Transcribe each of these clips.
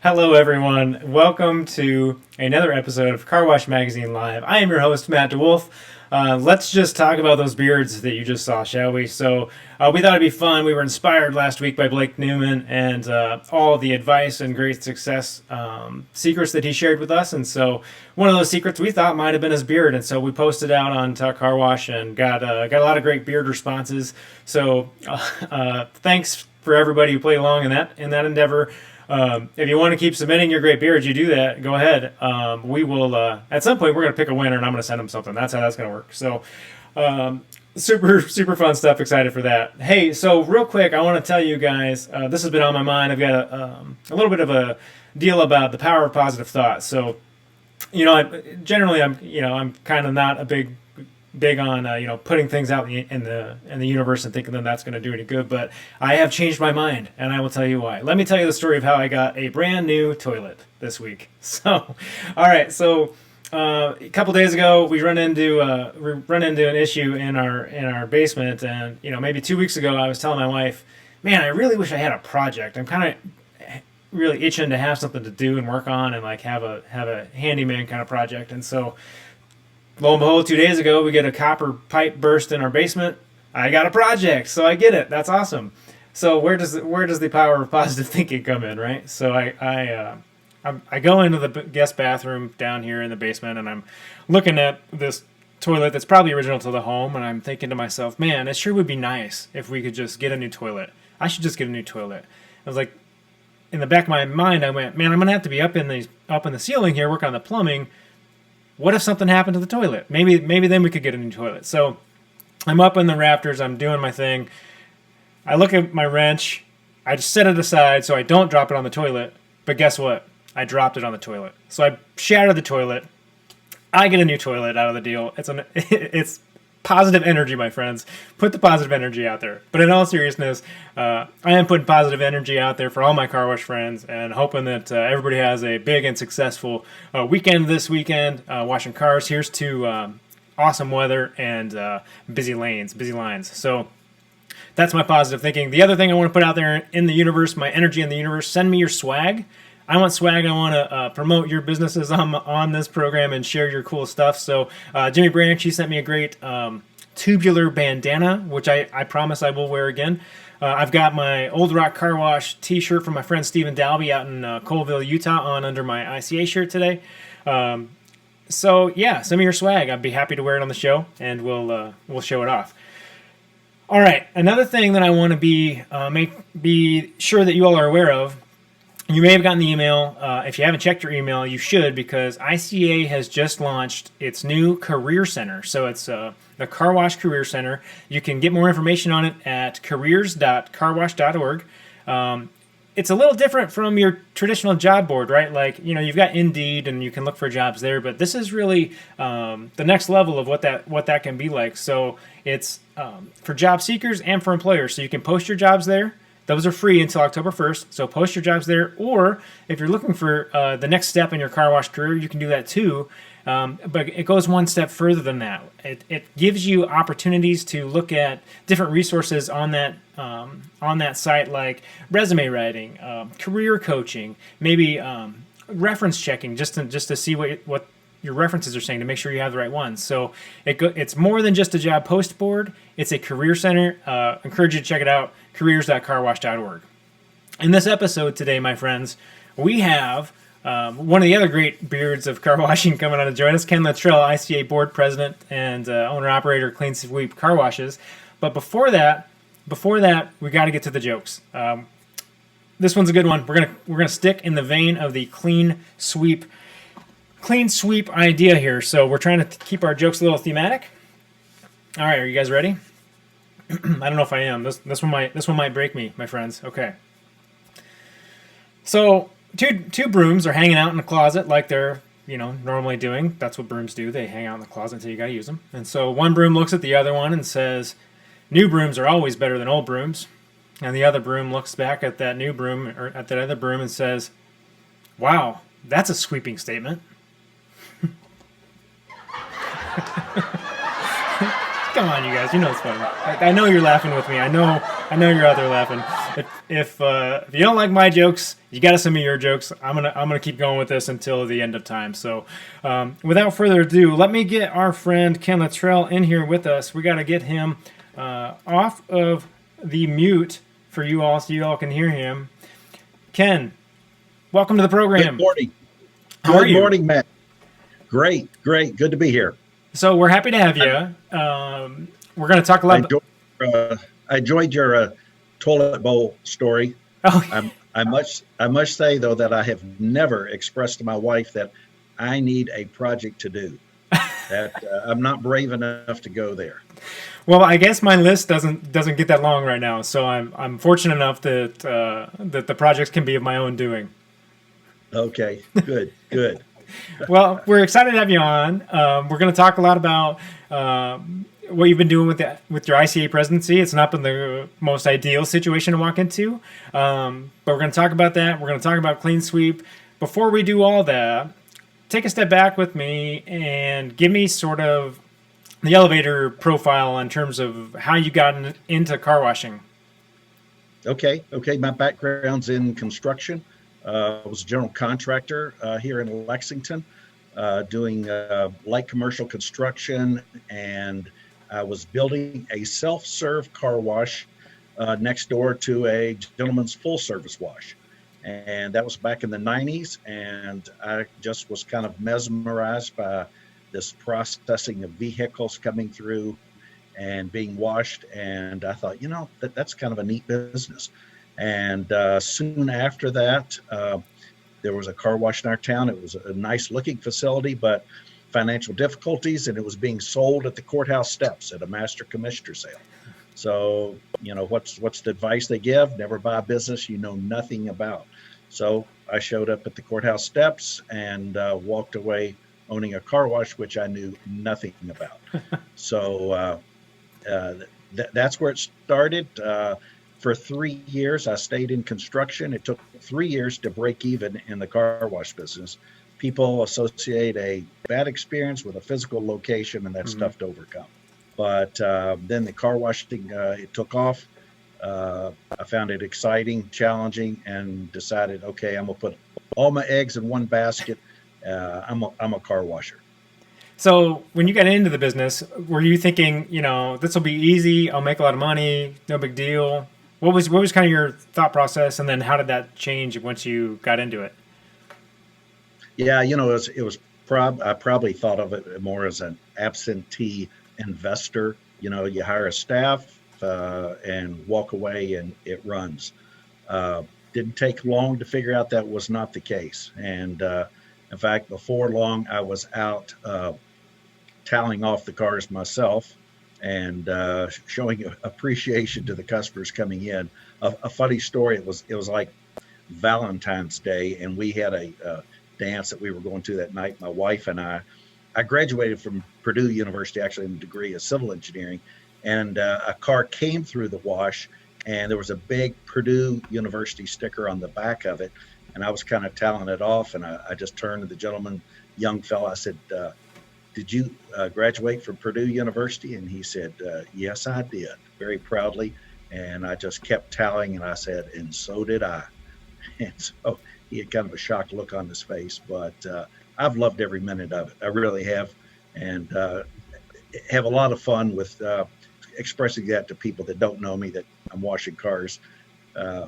Hello, everyone. Welcome to another episode of Car Wash Magazine Live. I am your host, Matt DeWolf. Let's just talk about those beards that you just saw, shall we? So, we thought it'd be fun. We were inspired last week by Blake Newman and all the advice and great success secrets that he shared with us. And so, one of those secrets we thought might have been his beard. And so, we posted out on Talk Car Wash and got a lot of great beard responses. So, thanks for everybody who played along in that endeavor. If you want to keep submitting your great beards, you do that. Go ahead. We will at some point we're going to pick a winner, and I'm going to send them something. That's how that's going to work. So, super fun stuff. Excited for that. Hey, so real quick, I want to tell you guys this has been on my mind. I've got a little bit of a deal about the power of positive thought. So, I'm kind of not a big on putting things out in the universe and thinking that that's going to do any good, but I have changed my mind, and I will tell you why. Let me tell you the story of how I got a brand new toilet this week. So, all right, so a couple days ago we run into an issue in our basement, and maybe 2 weeks ago I was telling my wife, man, I really wish I had a project. I'm kind of really itching to have something to do and work on, and like have a handyman kind of project, and so. Lo and behold, 2 days ago, we get a copper pipe burst in our basement. I got a project, so I get it. That's awesome. So where does the power of positive thinking come in, right? So I go into the guest bathroom down here in the basement, and I'm looking at this toilet that's probably original to the home, and I'm thinking to myself, man, it sure would be nice if we could just get a new toilet. I should just get a new toilet. I was like, in the back of my mind, I went, man, I'm gonna have to be up in the ceiling here, work on the plumbing. What if something happened to the toilet? Maybe then we could get a new toilet. So I'm up in the rafters. I'm doing my thing. I look at my wrench. I just set it aside so I don't drop it on the toilet. But guess what? I dropped it on the toilet. So I shattered the toilet. I get a new toilet out of the deal. It's positive energy, my friends. Put the positive energy out there. But in all seriousness, I am putting positive energy out there for all my car wash friends and hoping that everybody has a big and successful weekend this weekend washing cars. Here's to awesome weather and busy lines. So that's my positive thinking. The other thing I want to put out there in the universe, my energy in the universe, send me your swag. I want swag. I want to promote your businesses on this program and share your cool stuff. So Jimmy Branch, he sent me a great tubular bandana, which I promise I will wear again. I've got my Old Rock Car Wash t-shirt from my friend Stephen Dalby out in Colville, Utah on under my ICA shirt today. So yeah, send me your swag. I'd be happy to wear it on the show, and we'll show it off. All right, another thing that I want to be sure that you all are aware of. You may have gotten the email. If you haven't checked your email, you should, because ICA has just launched its new Career Center. So it's the Car Wash Career Center. You can get more information on it at careers.carwash.org. It's a little different from your traditional job board, right? Like, you've got Indeed and you can look for jobs there, but this is really the next level of what that can be like. So it's for job seekers and for employers. So you can post your jobs there. Those are free until October 1st, so post your jobs there. Or if you're looking for the next step in your car wash career, you can do that too. But it goes one step further than that. It gives you opportunities to look at different resources on that site, like resume writing, career coaching, maybe reference checking, just to see what your references are saying to make sure you have the right ones. So it's more than just a job post board. It's a career center. Encourage you to check it out, careers.carwash.org. In this episode today, my friends, we have one of the other great beards of car washing coming on to join us, Ken Littrell, ICA board president and owner-operator Clean Sweep Car Washes. But before that, we got to get to the jokes. This one's a good one. We're gonna stick in the vein of the clean sweep idea here. So we're trying to keep our jokes a little thematic. All right, are you guys ready? I don't know if I am. This one might break me, my friends. Okay. So two brooms are hanging out in the closet like they're normally doing. That's what brooms do. They hang out in the closet until you got to use them. And so one broom looks at the other one and says, "New brooms are always better than old brooms." And the other broom looks back at that new broom or at that other broom and says, "Wow, that's a sweeping statement." Come on, you guys. You know it's funny. I know you're laughing with me. I know you're out there laughing. If you don't like my jokes, you got to send me your jokes. I'm gonna keep going with this until the end of time. So, without further ado, let me get our friend Ken Littrell in here with us. We got to get him off of the mute for you all, so you all can hear him. Ken, welcome to the program. Good morning. How are you? Good morning, Matt. Great. Good to be here. So we're happy to have you. We're going to talk a lot. I enjoyed your toilet bowl story. Oh. I must say though that I have never expressed to my wife that I need a project to do. That I'm not brave enough to go there. Well, I guess my list doesn't get that long right now, so I'm fortunate enough that that the projects can be of my own doing. Okay, good. Well, we're excited to have you on. We're going to talk a lot about what you've been doing with your ICA presidency. It's not been the most ideal situation to walk into, but we're going to talk about that. We're going to talk about Clean Sweep. Before we do all that, take a step back with me and give me sort of the elevator profile in terms of how you got into car washing. Okay. My background's in construction. I was a general contractor here in Lexington, doing light commercial construction, and I was building a self-serve car wash next door to a gentleman's full-service wash. And that was back in the 90s, and I just was kind of mesmerized by this processing of vehicles coming through and being washed, and I thought, that's kind of a neat business. And soon after that, there was a car wash in our town. It was a nice looking facility, but financial difficulties, and it was being sold at the courthouse steps at a master commissioner sale. So, what's the advice they give? Never buy a business you know nothing about. So I showed up at the courthouse steps and walked away owning a car wash, which I knew nothing about. So that's where it started. For 3 years, I stayed in construction. It took 3 years to break even in the car wash business. People associate a bad experience with a physical location, and that's tough to overcome. But then the car washing, it took off. I found it exciting, challenging, and decided, okay, I'm going to put all my eggs in one basket. I'm a car washer. So when you got into the business, were you thinking, this will be easy, I'll make a lot of money, no big deal? What was kind of your thought process, and then how did that change once you got into it? Yeah, I probably thought of it more as an absentee investor. You hire a staff and walk away, and it runs. Didn't take long to figure out that was not the case. And in fact, before long, I was out tallying off the cars myself and showing appreciation to the customers coming in. A funny story, it was like Valentine's Day, and we had a dance that we were going to that night, my wife and I graduated from Purdue University, actually in a degree of civil engineering, and a car came through the wash, and there was a big Purdue University sticker on the back of it, and I was kind of tallying it off, and I just turned to the gentleman, young fella, I said, did you graduate from Purdue University? And he said, yes, I did, very proudly. And I just kept tallying, and I said, and so did I. And so he had kind of a shocked look on his face, but I've loved every minute of it. I really have, and have a lot of fun with expressing that to people that don't know me, that I'm washing cars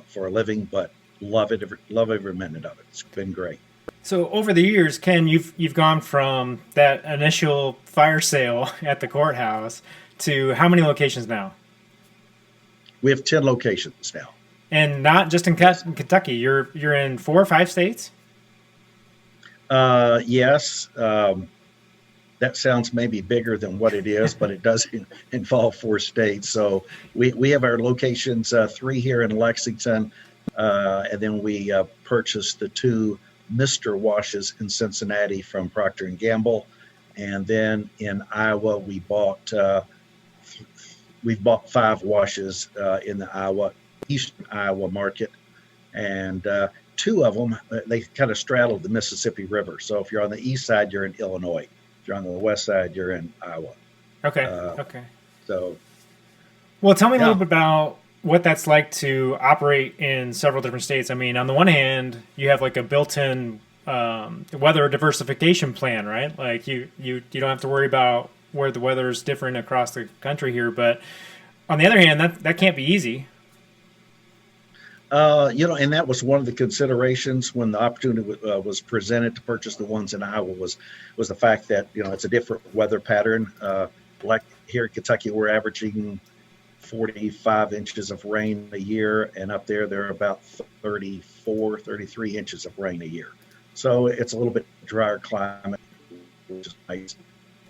for a living, but love every minute of it. It's been great. So over the years, Ken, you've gone from that initial fire sale at the courthouse to how many locations now? We have 10 locations now. And not just in Kentucky. You're in 4 or 5 states? Yes. That sounds maybe bigger than what it is, but it does involve 4 states. So we have our locations, 3 here in Lexington, and then we purchased the 2 Mr. Washes in Cincinnati from Procter & Gamble. And then in Iowa, we've bought 5 washes in the eastern Iowa market. And 2 of them, they kind of straddle the Mississippi River. So if you're on the east side, you're in Illinois. If you're on the west side, you're in Iowa. Okay. Okay. So Well, tell me a little yeah. bit about what that's like to operate in several different states. I mean, on the one hand, you have like a built-in weather diversification plan, right? Like you don't have to worry about where the weather is different across the country here. But on the other hand, that can't be easy. And that was one of the considerations when the opportunity was presented to purchase the ones in Iowa was the fact that it's a different weather pattern. Like here in Kentucky, we're averaging 45 inches of rain a year, and up there they're about 34, 33 inches of rain a year. So it's a little bit drier climate, which is nice.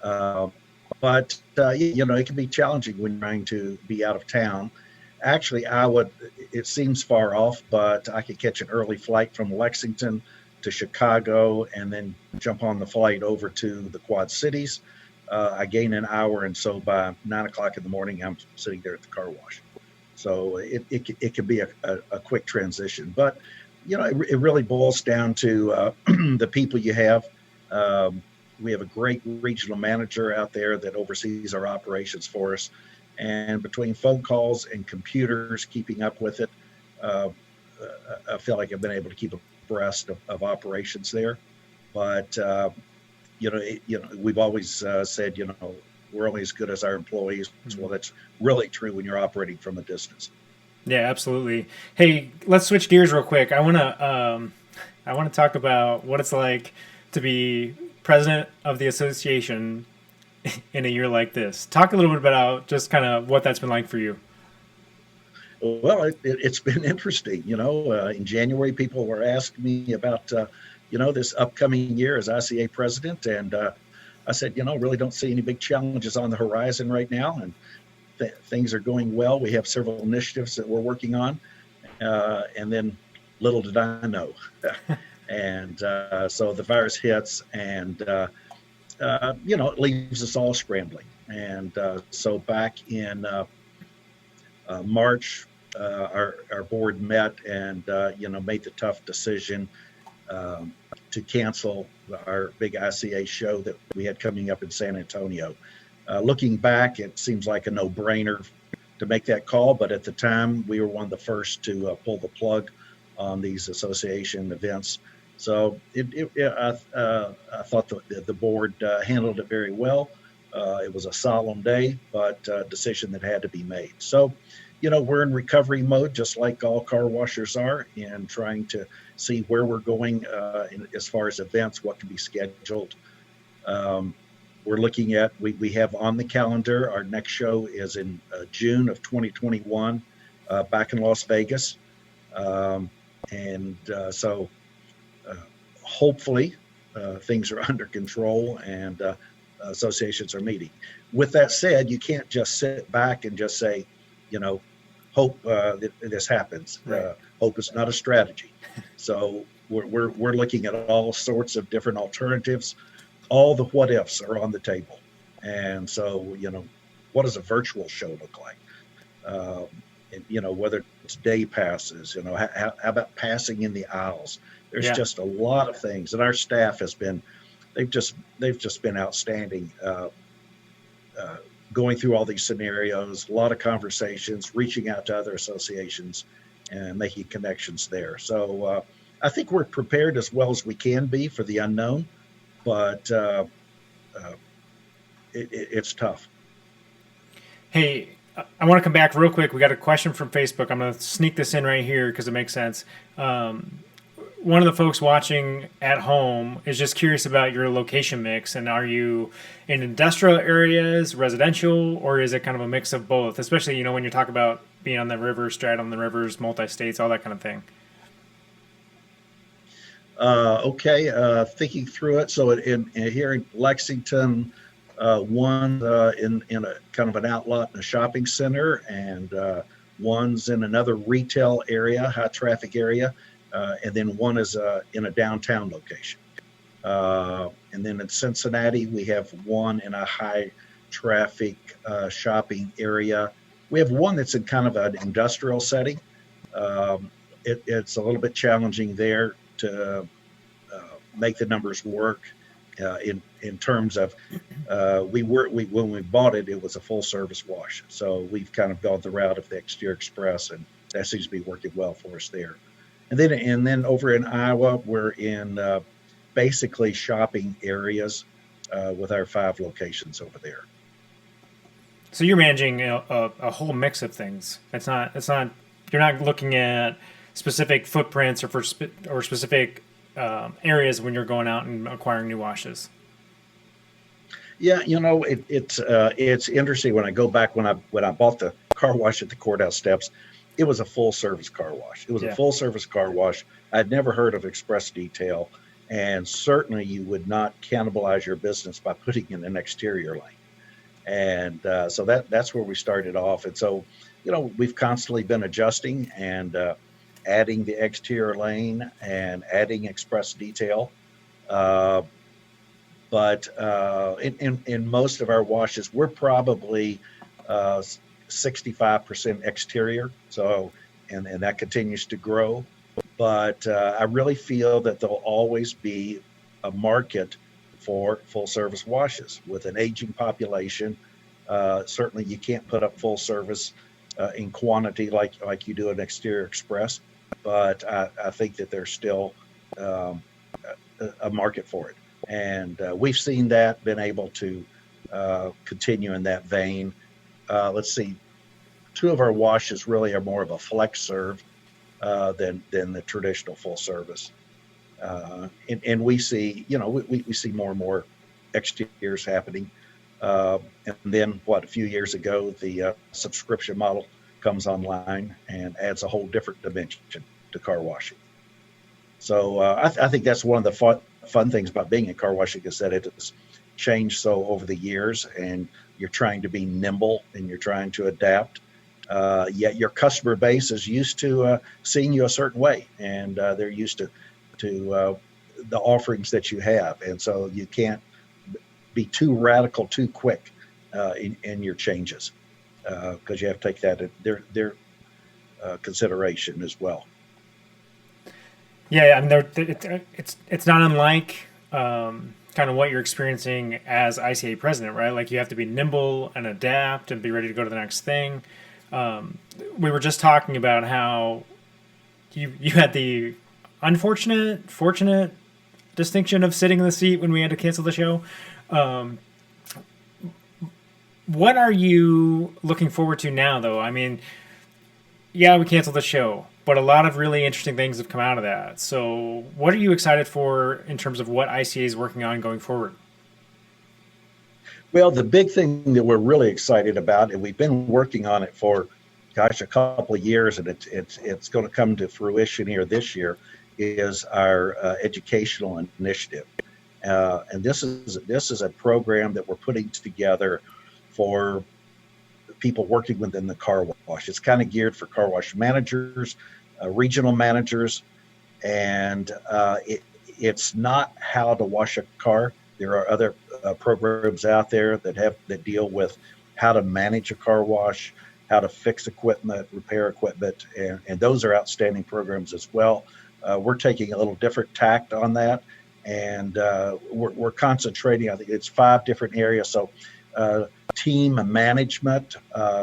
Uh, but it can be challenging when you're trying to be out of town. Actually, it seems far off, but I could catch an early flight from Lexington to Chicago and then jump on the flight over to the Quad Cities. I gain an hour, and so by 9 o'clock in the morning, I'm sitting there at the car wash. So it can be a quick transition. But, it really boils down to the people you have. Um, we have a great regional manager out there that oversees our operations for us. And between phone calls and computers, keeping up with it, uh, I feel like I've been able to keep abreast of operations there. But we've always said, we're only as good as our employees. Mm-hmm. Well, that's really true when you're operating from a distance. Yeah, absolutely. Hey, let's switch gears real quick. I want to talk about what it's like to be president of the association in a year like this. Talk a little bit about just kind of what that's been like for you. Well, it's been interesting. In January, people were asking me about, this upcoming year as ICA president. And I said, really don't see any big challenges on the horizon right now. And things are going well. We have several initiatives that we're working on. And then little did I know. And so the virus hits and, it leaves us all scrambling. And so back in March, our board met and made the tough decision to cancel our big ICA show that we had coming up in San Antonio. Looking back, it seems like a no-brainer to make that call, but at the time, we were one of the first to pull the plug on these association events. So I thought the board handled it very well. It was a solemn day, but a decision that had to be made. So, we're in recovery mode, just like all car washers are, and trying to see where we're going as far as events, what can be scheduled. We're looking at, we have on the calendar, our next show is in June of 2021, back in Las Vegas. So hopefully things are under control and associations are meeting. With that said, you can't just sit back and just say, hope that this happens. Right. Hope is not a strategy. So we're looking at all sorts of different alternatives. All the what ifs are on the table. And so, what does a virtual show look like? Whether it's day passes, how about passing in the aisles? There's just a lot of things. And our staff they've just been outstanding. Going through all these scenarios, a lot of conversations, reaching out to other associations and making connections there. So I think we're prepared as well as we can be for the unknown, but it's tough. Hey, I want to come back real quick. We got a question from Facebook. I'm going to sneak this in right here because it makes sense. One of the folks watching at home is just curious about your location mix. And are you in industrial areas, residential, or is it kind of a mix of both? Especially, when you talk about being on the river, straddling the rivers, multi-states, all that kind of thing. Okay, thinking through it. So here in Lexington, one in a kind of an outlet in a shopping center, and one's in another retail area, high traffic area. And then one is in a downtown location. And then in Cincinnati, we have one in a high traffic shopping area. We have one that's in kind of an industrial setting. It's a little bit challenging there to make the numbers work. in terms of when we bought it, it was a full service wash. So we've kind of gone the route of the Exterior Express, and that seems to be working well for us there. And then over in Iowa, we're in basically shopping areas with our 5 locations over there. So you're managing a whole mix of things. It's not you're not looking at specific footprints or specific areas when you're going out and acquiring new washes. Yeah, it's interesting when I go back when I bought the car wash at the courthouse steps, it was a full service car wash. It was a Yeah. full service car wash. I'd never heard of express detail, and certainly you would not cannibalize your business by putting in an exterior lane. And so that's where we started off. And so, we've constantly been adjusting and adding the exterior lane and adding express detail. Uh, but in most of our washes, we're probably 65% exterior. So, and that continues to grow. But I really feel that there'll always be a market for full service washes with an aging population. Certainly, you can't put up full service in quantity like you do an Exterior Express, but I think that there's still um, a market for it, and we've seen that, been able to continue in that vein. Let's see, 2 of our washes really are more of a flex serve than the traditional full service. And we see, we see more and more exteriors happening. And then a few years ago, the subscription model comes online and adds a whole different dimension to car washing. So I think that's one of the fun things about being in car washing is that it has changed so over the years, and you're trying to be nimble and you're trying to adapt. Yet your customer base is used to seeing you a certain way, and they're used to the offerings that you have, and so you can't be too radical too quick in your changes because you have to take that in their consideration as well. Yeah, I mean, it's not unlike kind of what you're experiencing as ICA president, right? Like you have to be nimble and adapt and be ready to go to the next thing. We were just talking about how you had the fortunate distinction of sitting in the seat when we had to cancel the show. Um, what are you looking forward to now, though? I mean, yeah, we canceled the show, but a lot of really interesting things have come out of that. So, what are you excited for in terms of what ICA is working on going forward? Well, the big thing that we're really excited about, and we've been working on it for, gosh, a couple of years, and it's going to come to fruition here this year, is our educational initiative. And this is a program that we're putting together for people working within the car wash. It's kind of geared for car wash managers, regional managers, and it's not how to wash a car. There are other programs out there that deal with how to manage a car wash, how to fix equipment, repair equipment, and those are outstanding programs as well. We're taking a little different tact on that, and we're concentrating. I think it's 5 different areas. So team management,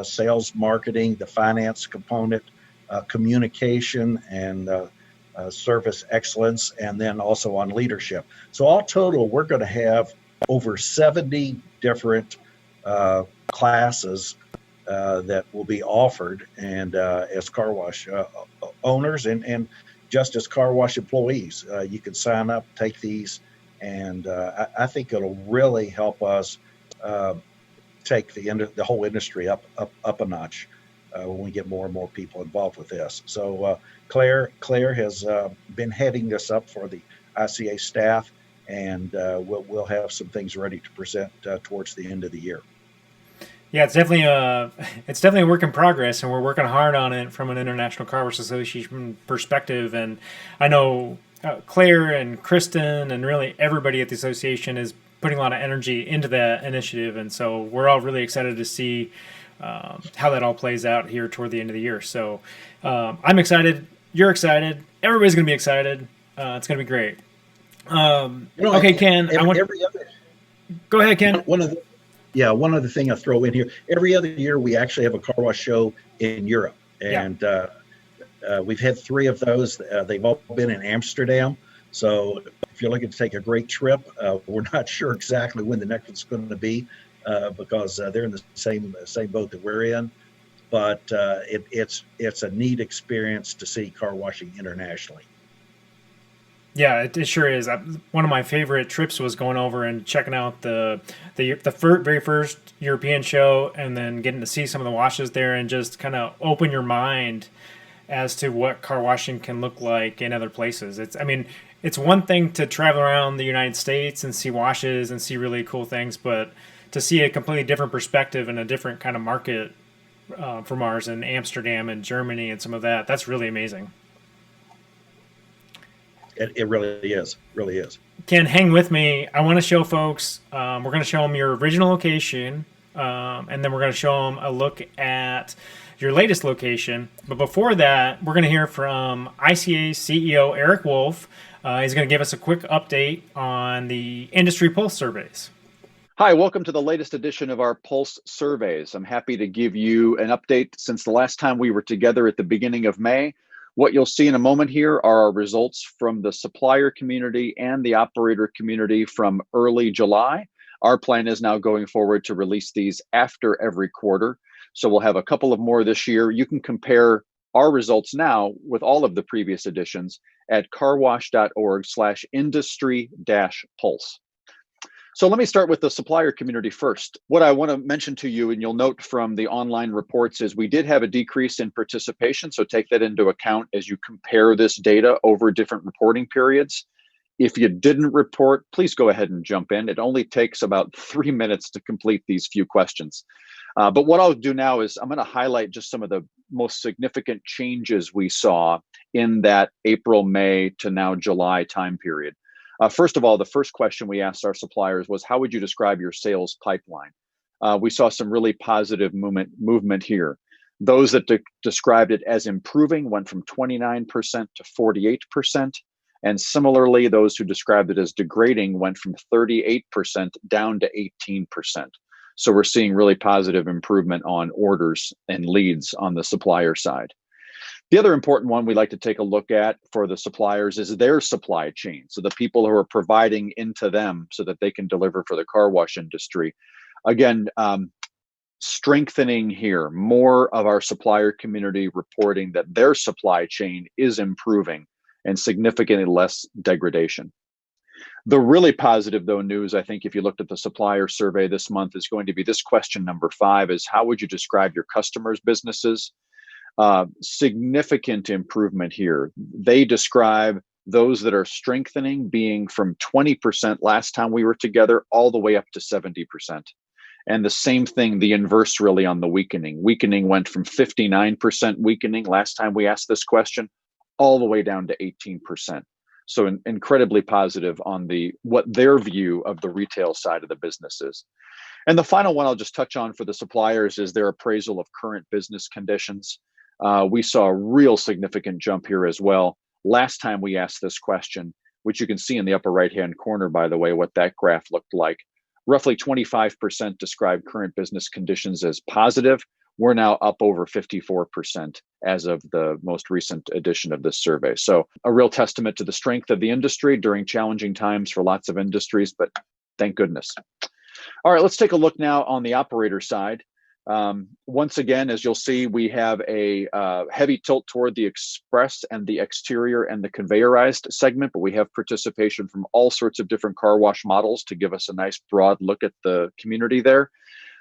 sales, marketing, the finance component, communication, and service excellence, and then also on leadership. So all total, we're going to have over 70 different classes that will be offered, and as car wash owners and just as car wash employees, you can sign up, take these, and I think it'll really help us take the whole industry up a notch when we get more and more people involved with this. So Claire has been heading this up for the ICA staff, and we'll have some things ready to present towards the end of the year. Yeah, it's definitely a work in progress, and we're working hard on it from an International Car Wash Association perspective. And I know Claire and Kristen and really everybody at the association is putting a lot of energy into that initiative, and so we're all really excited to see how that all plays out here toward the end of the year. So I'm excited. You're excited. Everybody's going to be excited. It's going to be great. Okay, Ken, I want every other go ahead, Ken. one of the yeah, one other thing I throw in here. Every other year, we actually have a car wash show in Europe, Yeah. and we've had three of those. They've all been in Amsterdam. So if you're looking to take a great trip, we're not sure exactly when the next one's going to be because they're in the same boat that we're in. But it's a neat experience to see car washing internationally. Yeah, it sure is. One of my favorite trips was going over and checking out very first European show, and then getting to see some of the washes there, and just kind of open your mind as to what car washing can look like in other places. I mean, it's one thing to travel around the United States and see washes and see really cool things, but to see a completely different perspective and a different kind of market from ours in Amsterdam and Germany and some of that, that's really amazing. It really is. Ken, hang with me. I want to show folks. We're going to show them your original location, and then we're going to show them a look at your latest location. But before that, we're going to hear from ICA CEO Eric Wolf. He's going to give us a quick update on the industry pulse surveys. Hi, welcome to the latest edition of our Pulse surveys. I'm happy to give you an update since the last time we were together at the beginning of May. What you'll see in a moment here are our results from the supplier community and the operator community from early July. Our plan is now going forward to release these after every quarter. So we'll have a couple of more this year. You can compare our results now with all of the previous editions at carwash.org/industry-pulse. So let me start with the supplier community first. What I want to mention to you, and you'll note from the online reports, is we did have a decrease in participation. So take that into account as you compare this data over different reporting periods. If you didn't report, please go ahead and jump in. It only takes about 3 minutes to complete these few questions. But what I'll do now is I'm going to highlight just some of the most significant changes we saw in that April, May to now July time period. First of all, the first question we asked our suppliers was, how would you describe your sales pipeline? We saw some really positive movement here. Those that described it as improving went from 29% to 48%. And similarly, those who described it as degrading went from 38% down to 18%. So we're seeing really positive improvement on orders and leads on the supplier side. The other important one we like to take a look at for the suppliers is their supply chain. So the people who are providing into them so that they can deliver for the car wash industry. Again, strengthening here, more of our supplier community reporting that their supply chain is improving and significantly less degradation. The really positive, though, news, I think, if you looked at the supplier survey this month, is going to be this question number 5 is, how would you describe your customers' businesses? Significant improvement here. They describe those that are strengthening being from 20% last time we were together all the way up to 70%. And the same thing, the inverse really on the weakening. Weakening went from 59% weakening last time we asked this question all the way down to 18%. So incredibly positive on what their view of the retail side of the business is. And the final one I'll just touch on for the suppliers is their appraisal of current business conditions. We saw a real significant jump here as well. Last time we asked this question, which you can see in the upper right-hand corner, by the way, what that graph looked like. Roughly 25% described current business conditions as positive. We're now up over 54% as of the most recent edition of this survey. So a real testament to the strength of the industry during challenging times for lots of industries, but thank goodness. All right, let's take a look now on the operator side. Once again, as you'll see, we have a heavy tilt toward the express and the exterior and the conveyorized segment, but we have participation from all sorts of different car wash models to give us a nice broad look at the community there.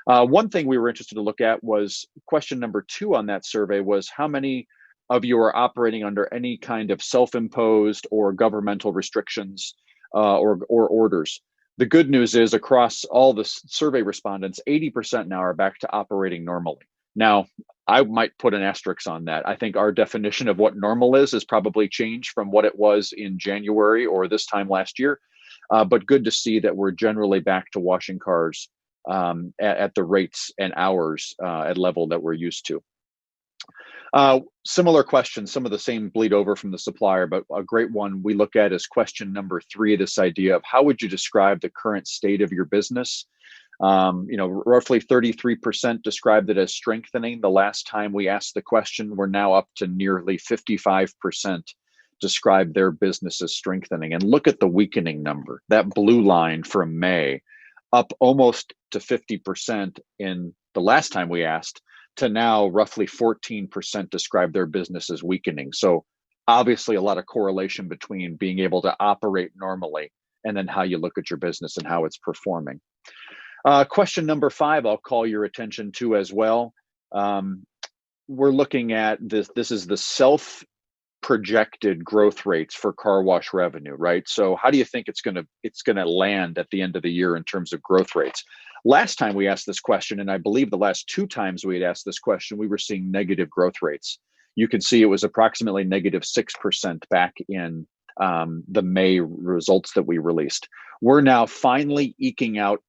One thing we were interested to look at was question number 2 on that survey was, how many of you are operating under any kind of self-imposed or governmental restrictions or orders? The good news is across all the survey respondents, 80% now are back to operating normally. Now, I might put an asterisk on that. I think our definition of what normal is probably changed from what it was in January or this time last year. But good to see that we're generally back to washing cars at the rates and hours at level that we're used to. Similar questions, some of the same bleed over from the supplier, but a great one we look at is question number 3, this idea of how would you describe the current state of your business? Roughly 33% described it as strengthening. The last time we asked the question, we're now up to nearly 55% describe their business as strengthening. And look at the weakening number, that blue line from May, up almost to 50% in the last time we asked, to now roughly 14% describe their business as weakening. So obviously a lot of correlation between being able to operate normally and then how you look at your business and how it's performing. Question number 5, I'll call your attention to as well. We're looking at this. This is the self-projected growth rates for car wash revenue, right? So how do you think it's gonna land at the end of the year in terms of growth rates? Last time we asked this question, and I believe the last 2 times we had asked this question, we were seeing negative growth rates. You can see it was approximately negative 6% back in the May results that we released. We're now finally eking out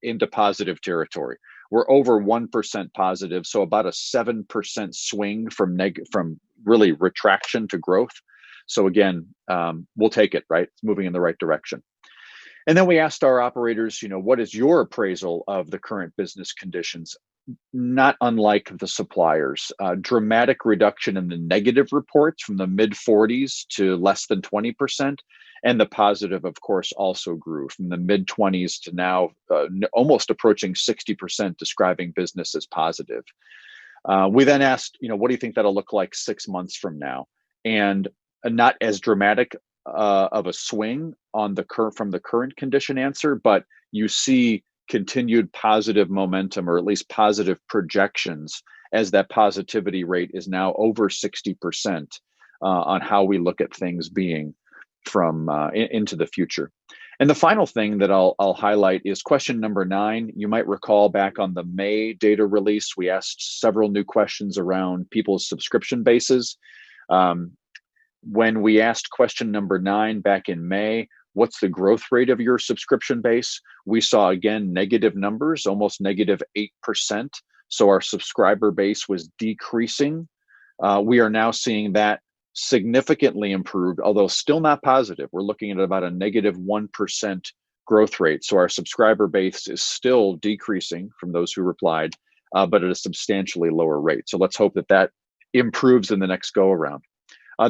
into positive territory. We're over 1% positive, so about a 7% swing from really retraction to growth. So again, we'll take it, right? It's moving in the right direction. And then we asked our operators, what is your appraisal of the current business conditions? Not unlike the suppliers, dramatic reduction in the negative reports from the mid 40s to less than 20%. And the positive, of course, also grew from the mid 20s to now almost approaching 60% describing business as positive. We then asked, what do you think that'll look like 6 months from now? And not as dramatic of a swing on from the current condition answer, but you see continued positive momentum, or at least positive projections, as that positivity rate is now over 60% on how we look at things being from into the future. And the final thing that I'll highlight is question number 9. You might recall back on the May data release, we asked several new questions around people's subscription bases. When we asked question number 9 back in May, what's the growth rate of your subscription base? We saw, again, negative numbers, almost negative 8%. So our subscriber base was decreasing. We are now seeing that significantly improved, although still not positive. We're looking at about a negative 1% growth rate. So our subscriber base is still decreasing from those who replied, but at a substantially lower rate. So let's hope that improves in the next go around.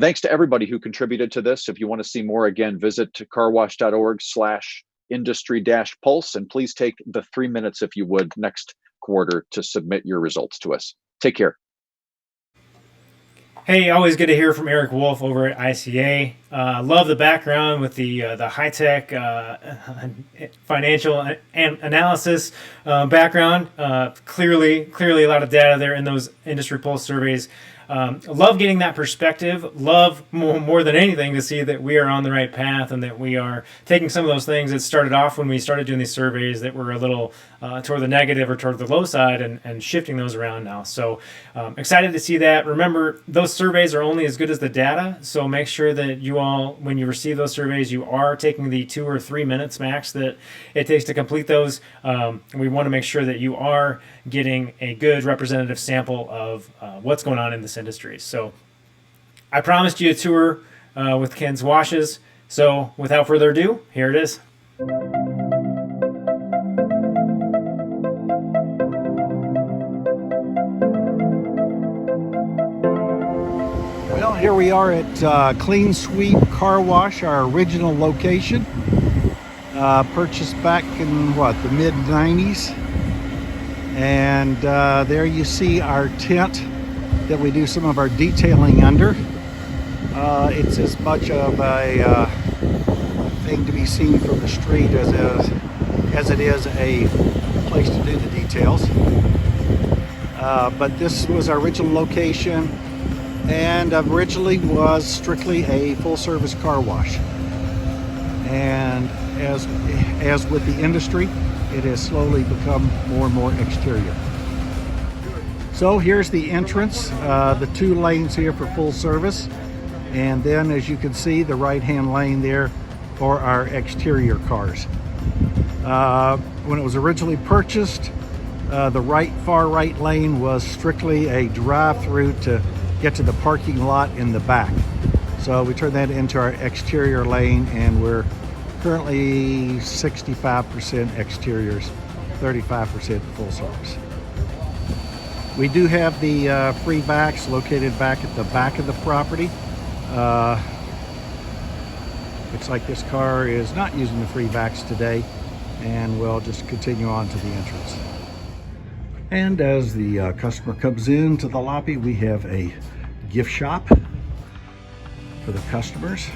Thanks to everybody who contributed to this. If you want to see more, again, visit carwash.org/industry-pulse, and please take the 3 minutes, if you would, next quarter to submit your results to us. Take care. Hey, always good to hear from Eric Wolf over at ICA. Love the background with the high-tech financial analysis background. Clearly a lot of data there in those industry pulse surveys. Love getting that perspective. Love more than anything to see that we are on the right path and that we are taking some of those things that started off when we started doing these surveys that were a little toward the negative or toward the low side and shifting those around now. So excited to see that. Remember, those surveys are only as good as the data. So make sure that you all, when you receive those surveys, you are taking the 2 or 3 minutes max that it takes to complete those. We want to make sure that you are getting a good representative sample of what's going on in this industry. So I promised you a tour with Ken's washes. So without further ado, here it is. Well, here we are at Clean Sweep Car Wash, our original location. Purchased back in the mid-90s. And there you see our tent that we do some of our detailing under. It's as much of a thing to be seen from the street as it is a place to do the details. But this was our original location, and originally was strictly a full-service car wash. And as with the industry, it has slowly become more and more exterior. So here's the entrance, the 2 lanes here for full service, and then as you can see, the right-hand lane there for our exterior cars. When it was originally purchased, the far right lane was strictly a drive-through to get to the parking lot in the back. So we turn that into our exterior lane, and we're currently 65% exteriors, 35% full service. We do have the free backs located back at the back of the property. Looks like this car is not using the free backs today, and we'll just continue on to the entrance. And as the customer comes into the lobby, we have a gift shop for the customers.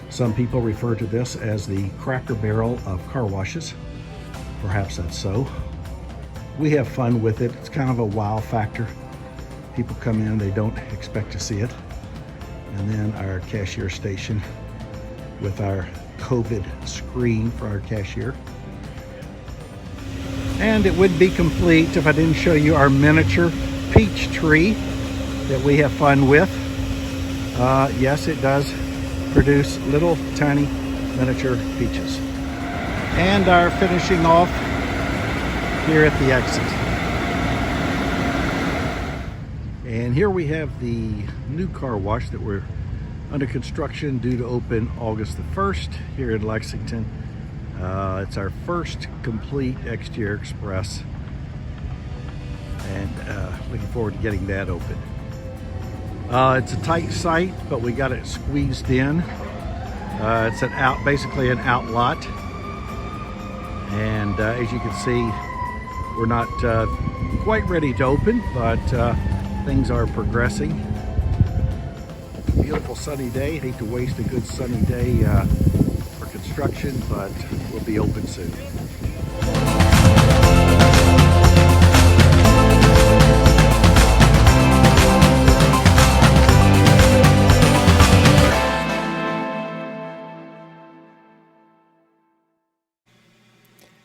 Some people refer to this as the Cracker Barrel of car washes. Perhaps that's so. We have fun with it. It's kind of a wow factor. People come in, they don't expect to see it. And then our cashier station with our COVID screen for our cashier. And it would be complete if I didn't show you our miniature peach tree that we have fun with. Yes, it does produce little tiny miniature peaches. And our finishing off here at the exit. And here we have the new car wash that we're under construction, due to open August the 1st here in Lexington. It's our first complete exterior express, and looking forward to getting that open. It's a tight site, but we got it squeezed in. It's basically an outlot, and as you can see, we're not quite ready to open, but things are progressing. It's a beautiful sunny day. Hate to waste a good sunny day for construction, but we'll be open soon.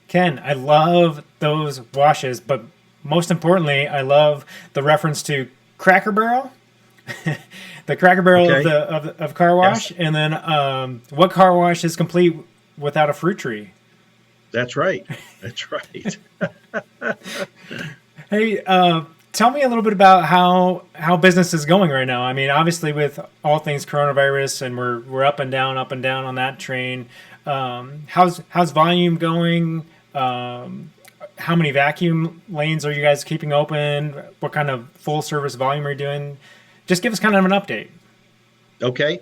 Ken, I love those washes, but most importantly, I love the reference to Cracker Barrel, the Cracker Barrel Okay. of car wash, Yes. and then what car wash is complete without a fruit tree? That's right. That's right. Hey, tell me a little bit about how business is going right now. I mean, obviously with all things coronavirus, and we're up and down on that train. How's volume going? How many vacuum lanes are you guys keeping open? What kind of full service volume are you doing? Just give us kind of an update. Okay.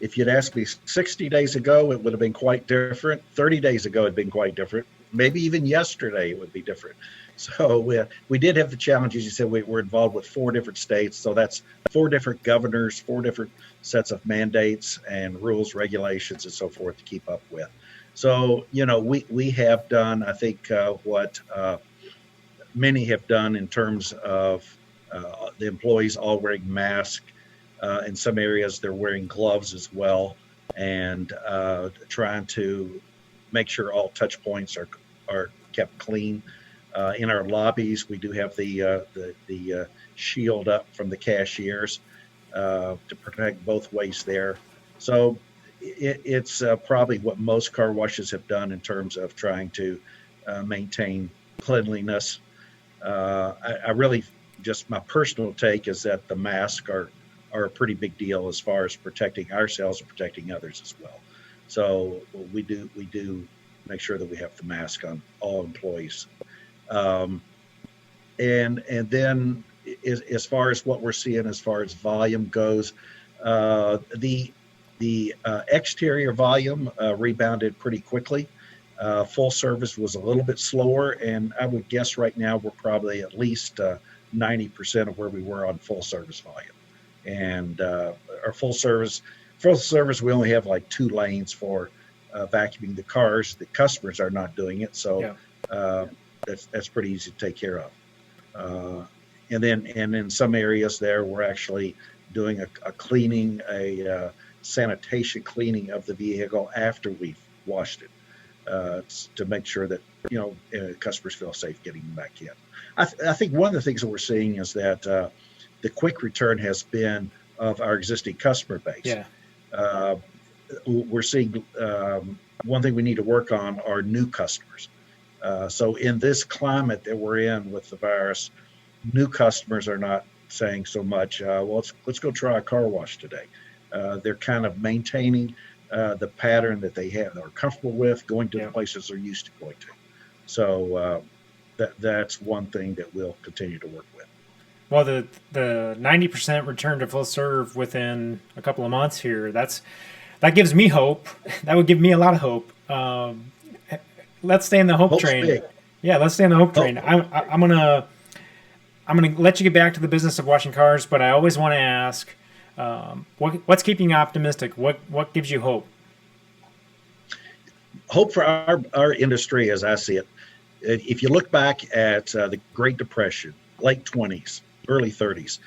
If you'd asked me 60 days ago, it would have been quite different. 30 days ago, it'd been quite different. Maybe even yesterday, it would be different. So we did have the challenges. You said we're involved with 4 different states. So that's 4 different governors, 4 different sets of mandates and rules, regulations, and so forth to keep up with. So, we have done, I think, what many have done in terms of the employees all wearing masks. In some areas, they're wearing gloves as well, and trying to make sure all touch points are kept clean. In our lobbies, we do have the shield up from the cashiers to protect both ways there. So it's probably what most car washes have done in terms of trying to maintain cleanliness. I really, just my personal take is that the masks are a pretty big deal as far as protecting ourselves and protecting others as well. So we do make sure that we have the mask on all employees. And then as far as what we're seeing as far as volume goes, the exterior volume rebounded pretty quickly. Full service was a little bit slower, and I would guess right now we're probably at least 90% of where we were on full service volume. And our full service, we only have like 2 lanes for vacuuming the cars. The customers are not doing it, so that's pretty easy to take care of. And then in some areas there, we're actually doing a cleaning, a sanitation cleaning of the vehicle after we've washed it, to make sure that customers feel safe getting them back in. I think one of the things that we're seeing is that the quick return has been of our existing customer base. Yeah. We're seeing one thing we need to work on are new customers. So in this climate that we're in with the virus, New customers are not saying so much. Well, let's go try a car wash today. They're kind of maintaining the pattern that they have, are comfortable with, going to the places they're used to going to. So that's one thing that we'll continue to work with. Well, the 90% return to full serve within a couple of months here, that gives me hope. That would give me a lot of hope. Let's stay in the hope Hope's train. big. Yeah, let's stay in the hope train. I'm gonna let you get back to the business of washing cars, but I always want to ask, what's keeping you optimistic? What gives you hope? Hope for our industry, as I see it. If you look back at the Great Depression, late 20s, early 30s,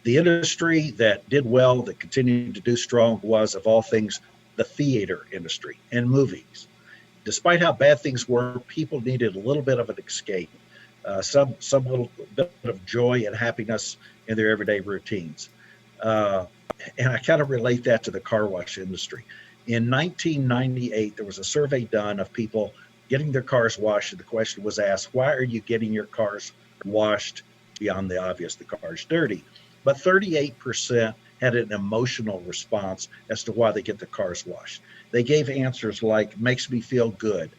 the industry that did well, that continued to do strong, was, of all things, the theater industry and movies. Despite how bad things were, people needed a little bit of an escape, some little bit of joy and happiness in their everyday routines. And I kind of relate that to the car wash industry. In 1998, there was a survey done of people getting their cars washed, and the question was asked, why are you getting your cars washed? Beyond the obvious, the car's dirty. But 38% had an emotional response as to why they get the cars washed. They gave answers like, makes me feel good,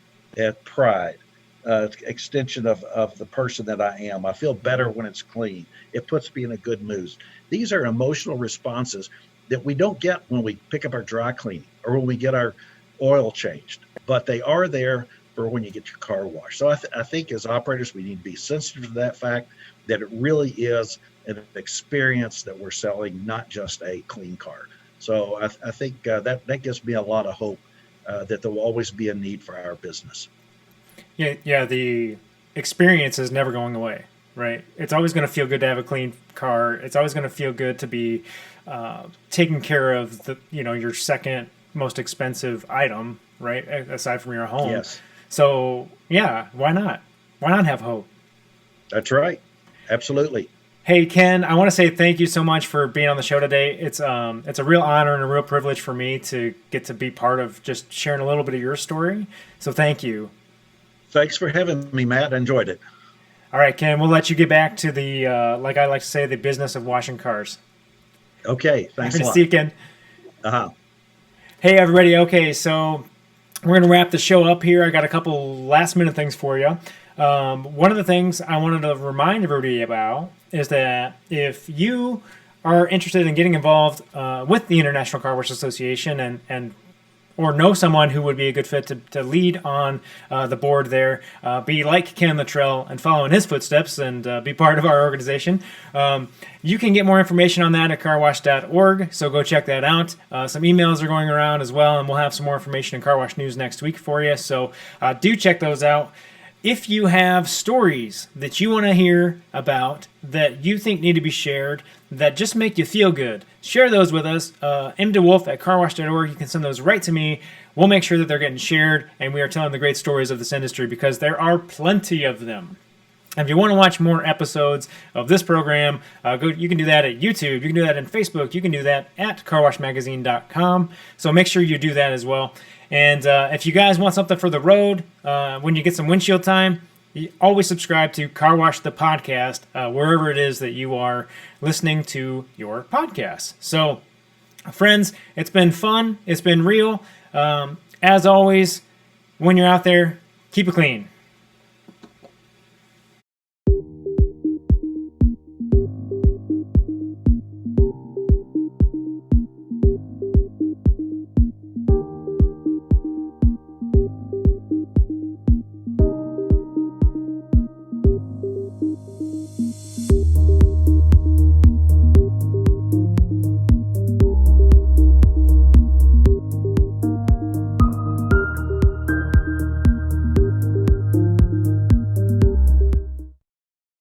pride, extension of the person that I am. I feel better when it's clean. It puts me in a good mood. These are emotional responses that we don't get when we pick up our dry cleaning or when we get our oil changed, but they are there for when you get your car washed. So I think as operators, we need to be sensitive to that fact, that it really is an experience that we're selling, not just a clean car. So I think that gives me a lot of hope that there will always be a need for our business. Yeah, the experience is never going away, right? It's always going to feel good to have a clean car. It's always going to feel good to be taking care of your second most expensive item, right? Aside from your home. Yes. So yeah, why not? Why not have hope? That's right. Absolutely. Hey Ken, I want to say thank you so much for being on the show today. It's a real honor and a real privilege for me to get to be part of just sharing a little bit of your story. So thank you. Thanks for having me, Matt. I enjoyed it. All right, Ken, we'll let you get back to the like I like to say, the business of washing cars. Okay, thanks a lot. See you, Ken. Hey everybody. Okay, so we're gonna wrap the show up here. I got a couple last minute things for you. One of the things I wanted to remind everybody about is that if you are interested in getting involved with the International Car Wash Association and or know someone who would be a good fit to lead on the board there, be like Ken Littrell and follow in his footsteps and be part of our organization, you can get more information on that at carwash.org, so go check that out. Some emails are going around as well, and we'll have some more information in Car Wash News next week for you, so do check those out. If you have stories that you want to hear about that you think need to be shared, that just make you feel good, share those with us. mdewolf at carwash.org. You can send those right to me. We'll make sure that they're getting shared, and we are telling the great stories of this industry because there are plenty of them. And if you want to watch more episodes of this program, you can do that at YouTube. You can do that on Facebook. You can do that at carwashmagazine.com. So make sure you do that as well. And if you guys want something for the road, when you get some windshield time, you always subscribe to Car Wash the Podcast, wherever it is that you are listening to your podcast. So, friends, it's been fun. It's been real. As always, when you're out there, keep it clean.